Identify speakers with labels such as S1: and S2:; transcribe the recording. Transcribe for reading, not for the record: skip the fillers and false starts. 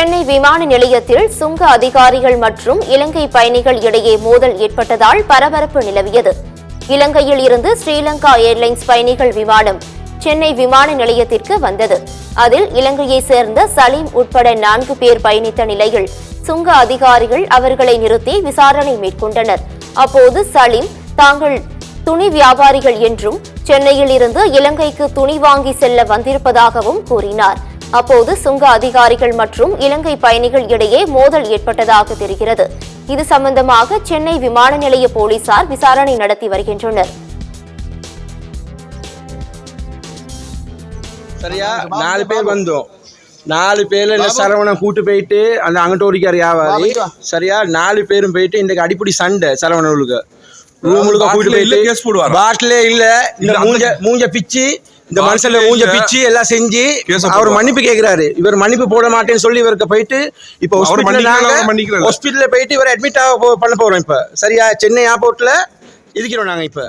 S1: சென்னை விமான நிலையத்தில் சுங்க அதிகாரிகள் மற்றும் இலங்கை பயணிகள் இடையே மோதல் ஏற்பட்டதால் பரபரப்பு நிலவியது. இலங்கையில் இருந்து ஸ்ரீலங்கா ஏர்லைன்ஸ் பயணிகள் விமானம் சென்னை விமான நிலையத்திற்கு வந்தது. அதில் இலங்கையைச் சேர்ந்த சலீம் உட்பட 4 பேர் பயணித்த நிலையில் சுங்க அதிகாரிகள் அவர்களை நிறுத்தி விசாரணை மேற்கொண்டனர். அப்போது சலீம் தாங்கள் துணி வியாபாரிகள் என்றும் சென்னையில் இருந்து இலங்கைக்கு துணி வாங்கி செல்ல வந்திருப்பதாகவும் கூறினார். அப்போது சுங்க அதிகாரிகள் மற்றும் இலங்கை பயணிகள் இடையே மோதல் ஏற்பட்டதாக தெரிகிறது. இது சம்பந்தமாக சென்னை விமான நிலைய போலீசார் விசாரணை நடத்தி வருகின்றனர்.
S2: சரியா 4 பேர் வந்தோம். 4 பேர்ல சரவணன் கூட்டு போயிட்டு அந்த அங்கிட்ட ஓடிக்கார் வியாபாரி. சரியா 4 பேரும் போயிட்டு இன்றைக்கு அடிப்படி சண்டை சரவணனுக்கு ரூமுக்கு கூட்டு போயிட்டு பாட்டிலே இல்ல இந்த மூஞ்ச பிச்சு இந்த மனுஷன் மூஞ்ச பிச்சு எல்லாம் செஞ்சு அவர் மன்னிப்பு கேட்கிறாரு. இவர் மன்னிப்பு போட மாட்டேன்னு சொல்லி இவருக்கு போயிட்டு இப்ப ஹாஸ்பிட்டல்ல போயிட்டு இவர் அட்மிட் பண்ண போறோம். இப்ப சரியா சென்னை ஏர்போர்ட்ல இருக்கிறோம் நாங்க இப்ப.